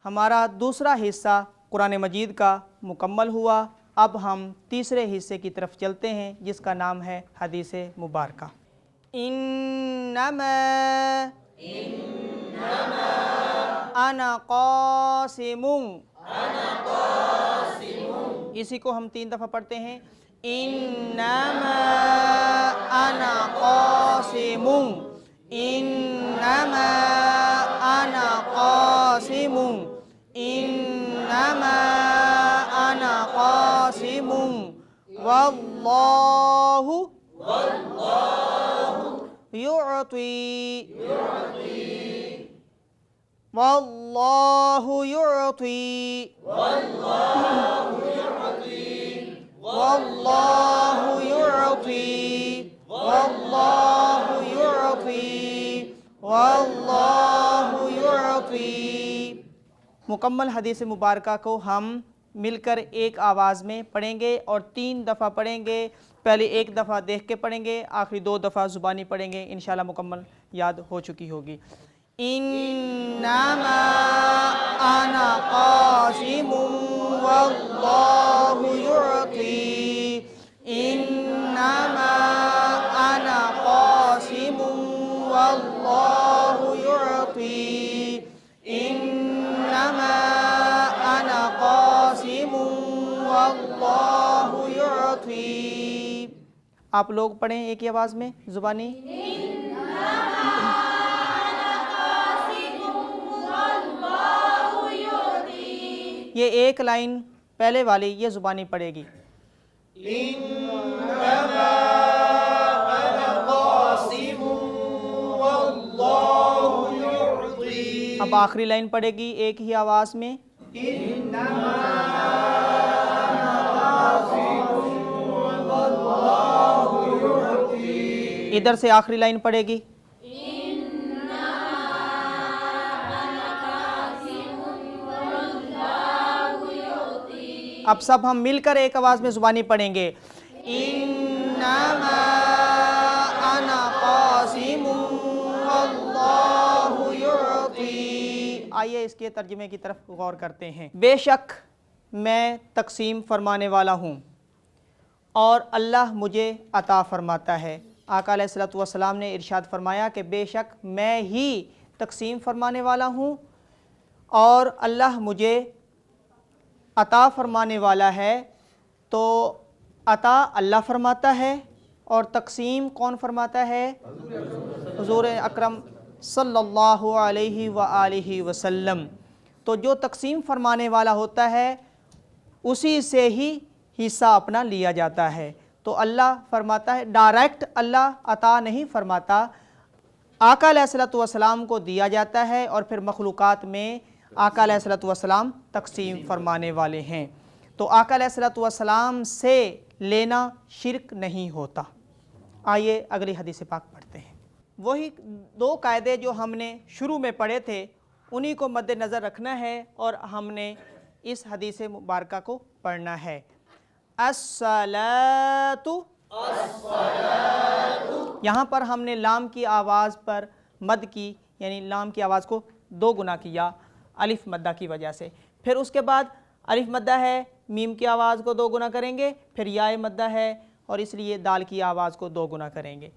ہمارا دوسرا حصہ قرآن مجید کا مکمل ہوا۔ اب ہم تیسرے حصے کی طرف چلتے ہیں جس کا نام ہے حدیث مبارکہ۔ انما انا قاسم، اسی کو ہم 3 دفعہ پڑھتے ہیں۔ انما انا قاسم، انما انا قاسم، انما انا قاسم، واللہ يعطي والله يعطي والله يعطي والله يعطي والله يعطي والله يعطي۔ مکمل حدیث مبارکہ کو ہم مل کر ایک آواز میں پڑھیں گے اور 3 دفعہ پڑھیں گے۔ پہلے 1 دفعہ دیکھ کے پڑھیں گے، آخری 2 دفعہ زبانی پڑھیں گے، انشاءاللہ مکمل یاد ہو چکی ہوگی۔ انما انا قاسم واللہ یعطی، انما انا قاسم واللہ یعطی، انما انا قاسم واللہ یعطی۔ آپ لوگ پڑھیں ایک ہی آواز میں زبانی۔ یہ ایک لائن پہلے والی یہ زبانی پڑے گی۔ انما انا قاسم واللہ یعطی۔ اب آخری لائن پڑے گی ایک ہی آواز میں۔ انما انا قاسم واللہ یعطی۔ ادھر سے آخری لائن پڑے گی۔ اب سب ہم مل کر ایک آواز میں زبانی پڑھیں گے۔ انما انا قاسم واللہ یعطی۔ آئیے اس کے ترجمے کی طرف غور کرتے ہیں۔ بے شک میں تقسیم فرمانے والا ہوں اور اللہ مجھے عطا فرماتا ہے۔ آقا علیہ الصلوۃ والسلام نے ارشاد فرمایا کہ بے شک میں ہی تقسیم فرمانے والا ہوں اور اللہ مجھے عطا فرمانے والا ہے۔ تو عطا اللہ فرماتا ہے اور تقسیم کون فرماتا ہے؟ حضور اکرم صلی اللہ علیہ وآلہ وسلم۔ تو جو تقسیم فرمانے والا ہوتا ہے اسی سے ہی حصہ اپنا لیا جاتا ہے۔ تو اللہ فرماتا ہے، ڈائریکٹ اللہ عطا نہیں فرماتا، آقا علیہ الصلوۃ والسلام کو دیا جاتا ہے اور پھر مخلوقات میں آقا علیہ الصلوۃ والسلام تقسیم فرمانے والے ہیں۔ تو آقا علیہ الصلوۃ والسلام سے لینا شرک نہیں ہوتا۔ آئیے اگلی حدیث پاک پڑھتے ہیں۔ وہی 2 قاعدے جو ہم نے شروع میں پڑھے تھے انہی کو مد نظر رکھنا ہے اور ہم نے اس حدیث مبارکہ کو پڑھنا ہے۔ الصلاۃ، یہاں پر ہم نے لام کی آواز پر مد کی، یعنی لام کی آواز کو 2 گنا کیا الف مدہ کی وجہ سے۔ پھر اس کے بعد الف مدہ ہے، میم کی آواز کو 2 گنا کریں گے، پھر یا مدہ ہے اور اس لیے دال کی آواز کو 2 گنا کریں گے۔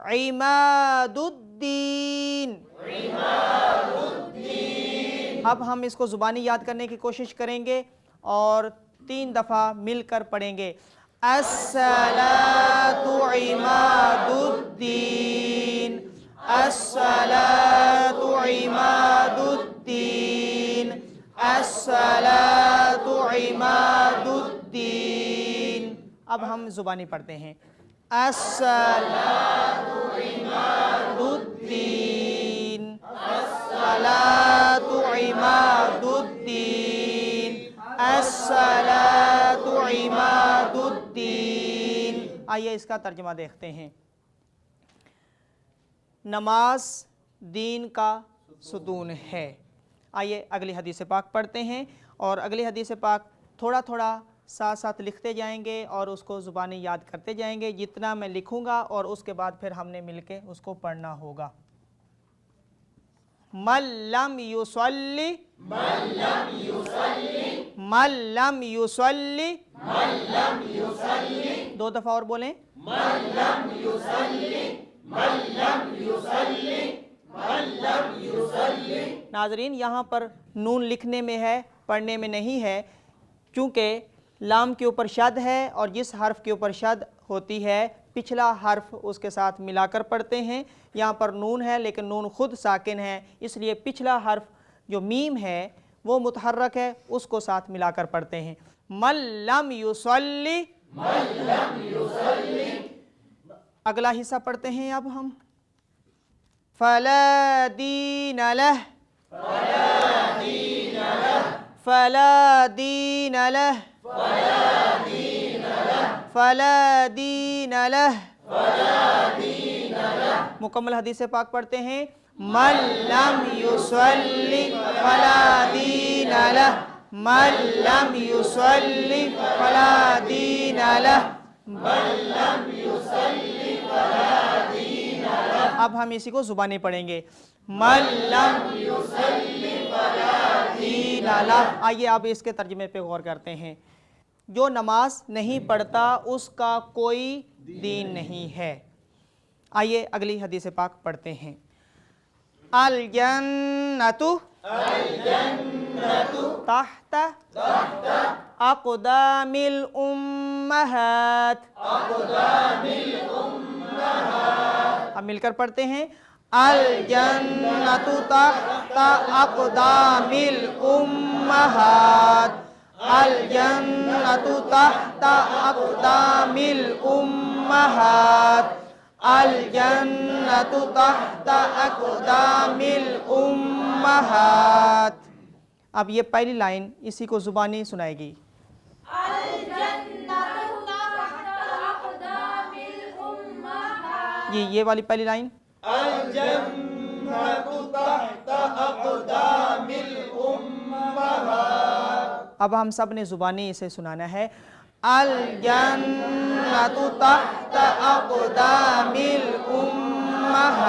عماد الدین، اب ہم اس کو زبانی یاد کرنے کی کوشش کریں گے اور 3 دفعہ مل کر پڑھیں گے۔ الصلاۃ عماد الدین، الصلاۃ عماد الدین، الصلاۃ عماد الدین۔ اب ہم زبانی پڑھتے ہیں۔ الصلاۃ عماد الدین، الصلاۃ عماد الدین، الصلاۃ عماد الدین۔ آئیے اس کا ترجمہ دیکھتے ہیں۔ نماز دین کا ستون ہے۔ آئیے اگلی حدیث پاک پڑھتے ہیں اور اگلی حدیث پاک تھوڑا تھوڑا ساتھ ساتھ لکھتے جائیں گے اور اس کو زبانی یاد کرتے جائیں گے جتنا میں لکھوں گا، اور اس کے بعد پھر ہم نے مل کے اس کو پڑھنا ہوگا۔ من لم یصلی، من لم یصلی، دو دفعہ اور بولیں، ناظرین یہاں پر نون لکھنے میں ہے، پڑھنے میں نہیں ہے، چونکہ لام کے اوپر شد ہے اور جس حرف کے اوپر شد ہوتی ہے پچھلا حرف اس کے ساتھ ملا کر پڑھتے ہیں۔ یہاں پر نون ہے لیکن نون خود ساکن ہے، اس لیے پچھلا حرف جو میم ہے وہ متحرک ہے، اس کو ساتھ ملا کر پڑھتے ہیں۔ من لم یصلی، اگلا حصہ پڑھتے ہیں اب ہم۔ فلا دین لہ، فلا دین لہ، فلا دین لہ، مکمل حدیث پاک پڑھتے ہیں۔ من لم یصلی فلا دین لہ، من لم یصلی فلا دین لہ۔ اب ہم اسی کو زبانی پڑھیں گے۔ من لم یصلی فلا دین لہ۔ آئیے اب اس کے ترجمے پہ غور کرتے ہیں۔ جو نماز نہیں پڑھتا اس کا کوئی دین نہیں ہے۔ آئیے اگلی حدیث پاک پڑھتے ہیں۔ الجنۃ تحت اقدام الامہات، اب مل کر پڑھتے ہیں۔ الجنۃ تحت اقدام الامہات، الجنۃ تحت اقدام الامہات، الجنۃ تحت اقدام الامہات۔ اب یہ پہلی لائن اسی کو زبانی سنائے گی۔ جی یہ والی پہلی لائن۔ اب ہم سب نے زبانی اسے سنانا ہے۔ الجنۃ تحت اقدام الامہات۔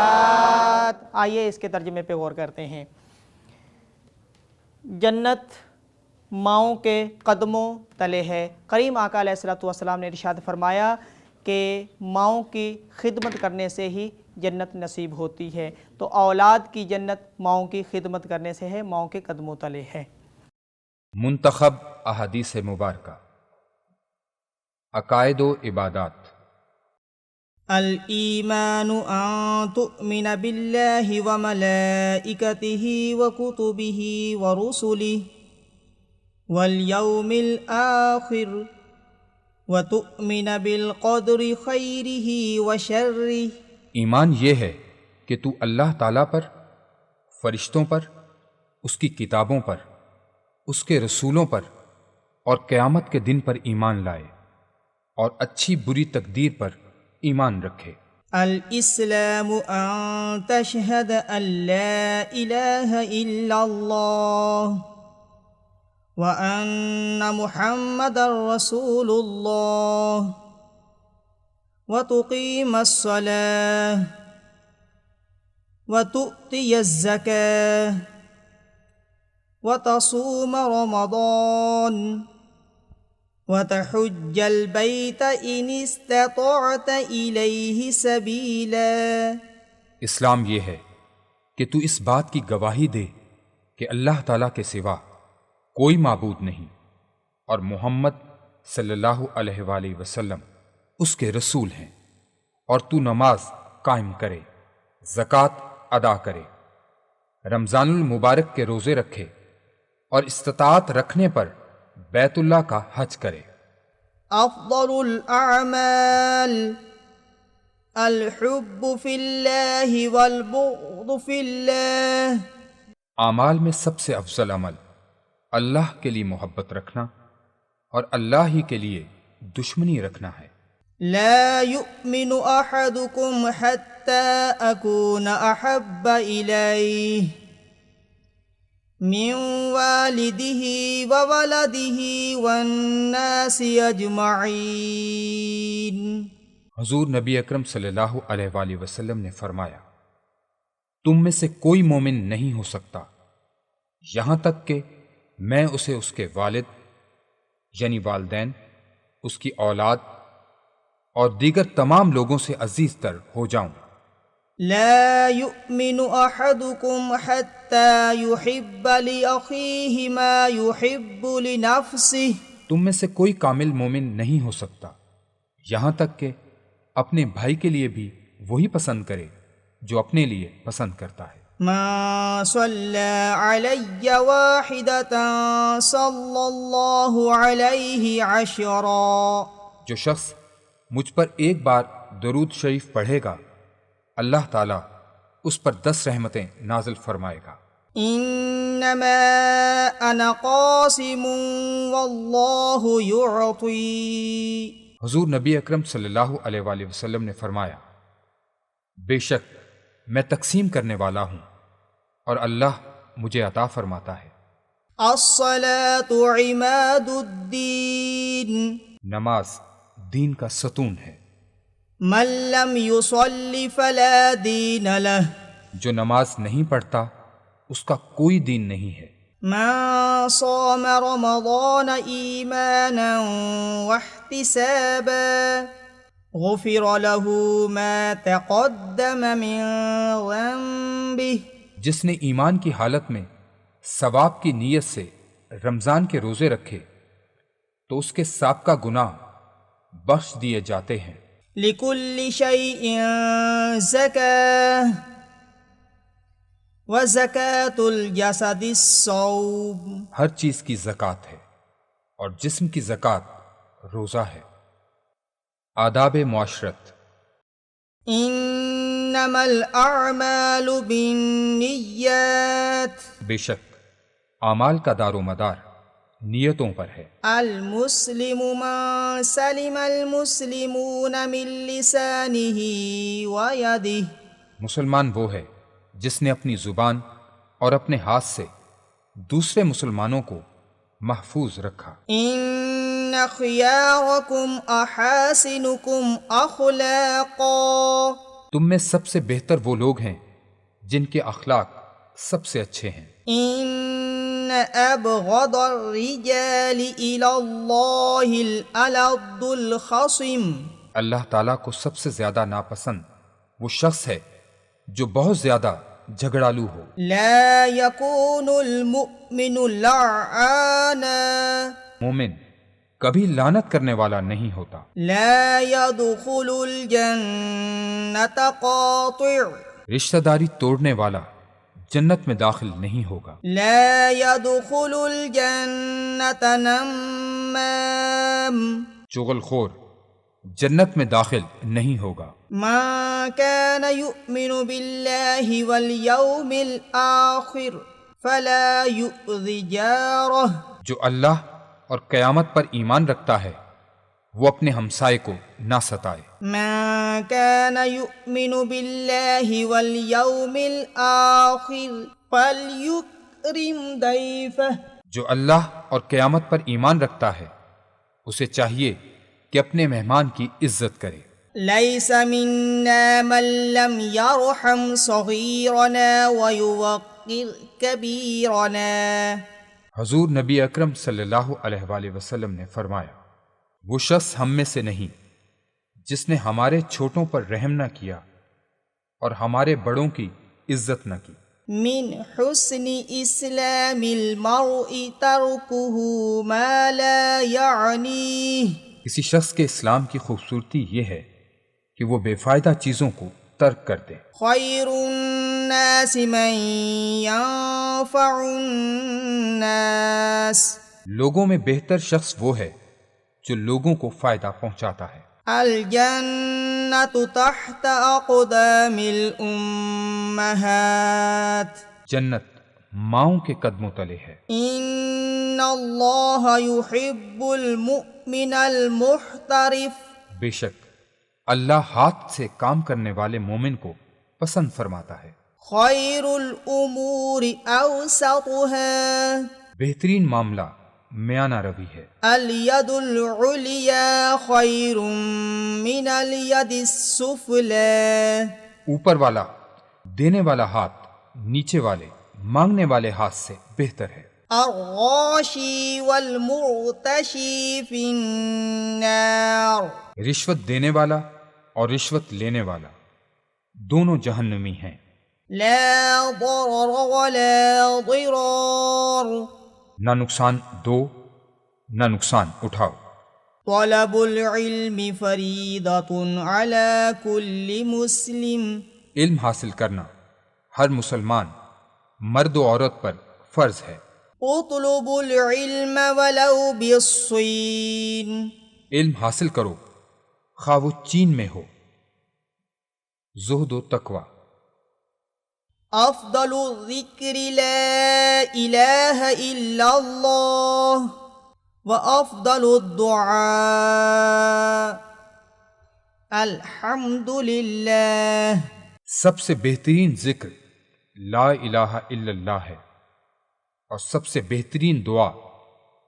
آئیے اس کے ترجمے پہ غور کرتے ہیں۔ جنت ماؤں کے قدموں تلے ہے۔ کریم آقا علیہ الصلوۃ والسلام نے ارشاد فرمایا کہ ماؤں کی خدمت کرنے سے ہی جنت نصیب ہوتی ہے، تو اولاد کی جنت ماؤں کی خدمت کرنے سے ہے، ماؤں کے قدموں تلے ہے۔ منتخب احادیث مبارکہ، عقائد و عبادات۔ الایمان ان تؤمن باللہ وملائکتہ وکتبہ ورسلہ والیوم الآخر وتؤمن بالقدر خیرہ وشرہ۔ ایمان یہ ہے کہ تو اللہ تعالیٰ پر، فرشتوں پر، اس کی کتابوں پر، اس کے رسولوں پر اور قیامت کے دن پر ایمان لائے اور اچھی بری تقدیر پر ایمان رکھے۔ الاسلام ان تشہد ان لا الہ الا اللہ وان محمد رسول اللہ وتقیم الصلاة وتؤتی الزکاة وتصوم رمضان وتحج البیت ان استطعت الیہ سبیلا۔ اسلام یہ ہے کہ تو اس بات کی گواہی دے کہ اللہ تعالیٰ کے سوا کوئی معبود نہیں اور محمد صلی اللہ علیہ وآلہ وسلم اس کے رسول ہیں، اور تو نماز قائم کرے، زکوٰۃ ادا کرے، رمضان المبارک کے روزے رکھے اور استطاعت رکھنے پر بیت اللہ کا حج کرے۔ افضل الاعمال الحب فی اللہ والبغض فی اللہ۔ اعمال میں سب سے افضل عمل اللہ کے لیے محبت رکھنا اور اللہ ہی کے لیے دشمنی رکھنا ہے۔ لا يؤمن احدكم حتى اكون احب الیہ من والده وولده والناس اجمعین۔ حضور نبی اکرم صلی اللہ علیہ وآلہ وسلم نے فرمایا، تم میں سے کوئی مومن نہیں ہو سکتا یہاں تک کہ میں اسے اس کے والد یعنی والدین، اس کی اولاد اور دیگر تمام لوگوں سے عزیز تر ہو جاؤں۔ لا يؤمن احدكم حتى يحب لاخيه ما يحب لنفسه، تم میں سے کوئی کامل مومن نہیں ہو سکتا یہاں تک کہ اپنے بھائی کے لیے بھی وہی پسند کرے جو اپنے لیے پسند کرتا ہے۔ ما صلى علي واحدة صلى الله عليه عشرا، جو شخص مجھ پر ایک بار درود شریف پڑھے گا اللہ تعالیٰ اس پر 10 رحمتیں نازل فرمائے گا۔ انما انا قاسم والله يعطي، حضور نبی اکرم صلی اللہ علیہ وآلہ وسلم نے فرمایا، بے شک میں تقسیم کرنے والا ہوں اور اللہ مجھے عطا فرماتا ہے۔ الصلاة عماد الدین، نماز دین کا ستون ہے۔ من لم يصل فلا دین له، جو نماز نہیں پڑھتا اس کا کوئی دین نہیں ہے۔ من صام رمضان ایمانا واحتسابا غفر له ما تقدم من ذنبه، جس نے ایمان کی حالت میں ثواب کی نیت سے رمضان کے روزے رکھے تو اس کے سابقہ گناہ بخش دیے جاتے ہیں۔ لكل شيء زكاة وزكاة الجسد الصوم، ہر چیز کی زکوٰۃ ہے اور جسم کی زکوٰۃ روزہ ہے۔ آداب معاشرت، انما الاعمال بالنیات، بے شک اعمال کا دار و مدار نیتوں پر ہے۔ المسلم من سلم المسلمون من لسانه ويده، مسلمان وہ ہے جس نے اپنی زبان اور اپنے ہاتھ سے دوسرے مسلمانوں کو محفوظ رکھا۔ ان خياركم احاسنكم اخلاقا، تم میں سب سے بہتر وہ لوگ ہیں جن کے اخلاق سب سے اچھے ہیں۔ ان ابغض الرجال الى الله الالض الخصم، اللہ تعالیٰ کو سب سے زیادہ ناپسند وہ شخص ہے جو بہت زیادہ جھگڑالو ہو۔ لا يكون المؤمن لعانا، مومن کبھی لعنت کرنے والا نہیں ہوتا۔ لا يدخل الجنة قاطع، رشتہ داری توڑنے والا جنت میں داخل نہیں ہوگا۔ لا يدخل الجنة نمام، چغل خور جنت میں داخل نہیں ہوگا۔ ما كان يؤمن بالله واليوم الآخر فلا يؤذي جاره، جو اللہ اور قیامت پر ایمان رکھتا ہے وہ اپنے ہمسائے کو نہ ستائے۔ ما كان يؤمن بالله واليوم الآخر فليكرم ضيفه، جو اللہ اور قیامت پر ایمان رکھتا ہے اسے چاہیے کہ اپنے مہمان کی عزت کرے۔ ليس منا من لم يرحم صغيرنا ويوقر كبيرنا، حضور نبی اکرم صلی اللہ علیہ وآلہ وسلم نے فرمایا، وہ شخص ہم میں سے نہیں جس نے ہمارے چھوٹوں پر رحم نہ کیا اور ہمارے بڑوں کی عزت نہ کی۔ من حسن اسلام المرء تركه ما لا يعنيه، کسی شخص کے اسلام کی خوبصورتی یہ ہے کہ وہ بے فائدہ چیزوں کو ترک کر دے۔ خیر الناس من ينفع الناس، لوگوں میں بہتر شخص وہ ہے جو لوگوں کو فائدہ پہنچاتا ہے۔ الجنة تحت اقدام الامہات، جنت ماؤں کے قدموں تلے ہے۔ ان اللہ يحب المؤمن المحترف، بے شک اللہ ہاتھ سے کام کرنے والے مومن کو پسند فرماتا ہے۔ خیر الامور اوسطها، بہترین معاملہ میانہ روی ہے۔ الید العلیا خیر من الید السفلی، اوپر والا دینے والا ہاتھ نیچے والے مانگنے والے ہاتھ سے بہتر ہے۔ الغاشی والمرتشی فی النار، رشوت دینے والا اور رشوت لینے والا دونوں جہنمی ہیں۔ لا ضرر ولا ضرار، نہ نقصان دو نہ نقصان اٹھاؤ۔ طلب العلم فریضۃ علی کل مسلم، علم حاصل کرنا ہر مسلمان مرد و عورت پر فرض ہے۔ اطلب العلم ولو بالصین، علم حاصل کرو خواہ وہ چین میں ہو۔ زہد و تقوی، افضل الذکر لا الہ الا اللہ وافضل الدعاء الحمد للہ، سب سے بہترین ذکر لا الہ الا اللہ ہے اور سب سے بہترین دعا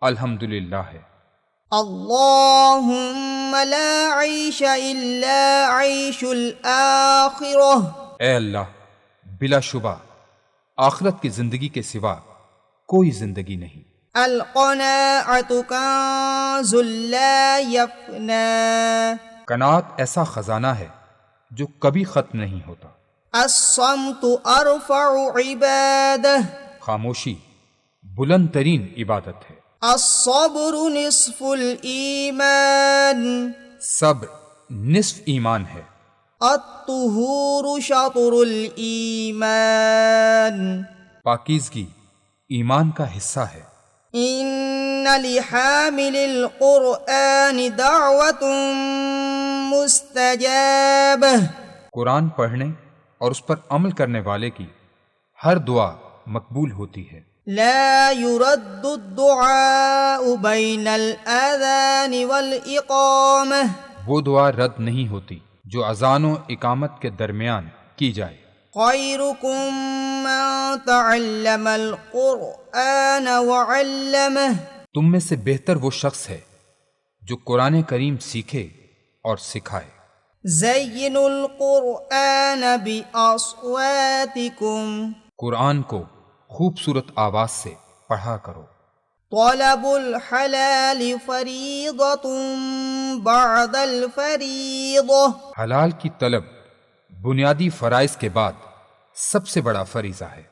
الحمدللہ ہے۔ اللہم لا عیش الا عیش الآخرہ، اے اللہ بلا شبہ آخرت کی زندگی کے سوا کوئی زندگی نہیں۔ القناعۃ کنز لا یفنا، قناعت ایسا خزانہ ہے جو کبھی ختم نہیں ہوتا۔ الصمت ارفع عبادہ، خاموشی بلند ترین عبادت ہے۔ الصبر نصف الایمان، صبر نصف ایمان ہے۔ الطہور شطر الایمان، پاکیزگی ایمان کا حصہ ہے۔ ان لحامل القرآن دعوت مستجابہ، قرآن پڑھنے اور اس پر عمل کرنے والے کی ہر دعا مقبول ہوتی ہے۔ لا يرد الدعاء بین الاذان والاقامہ، وہ دعا رد نہیں ہوتی جو اذان و اقامت کے درمیان کی جائے۔ خیرکم من تعلم القرآن وعلمہ، تم میں سے بہتر وہ شخص ہے جو قرآن کریم سیکھے اور سکھائے۔ زینوا القرآن باصواتکم، قرآن کو خوبصورت آواز سے پڑھا کرو۔ طلب الحلال فریضۃ بعد الفریضہ، حلال کی طلب بنیادی فرائض کے بعد سب سے بڑا فریضہ ہے۔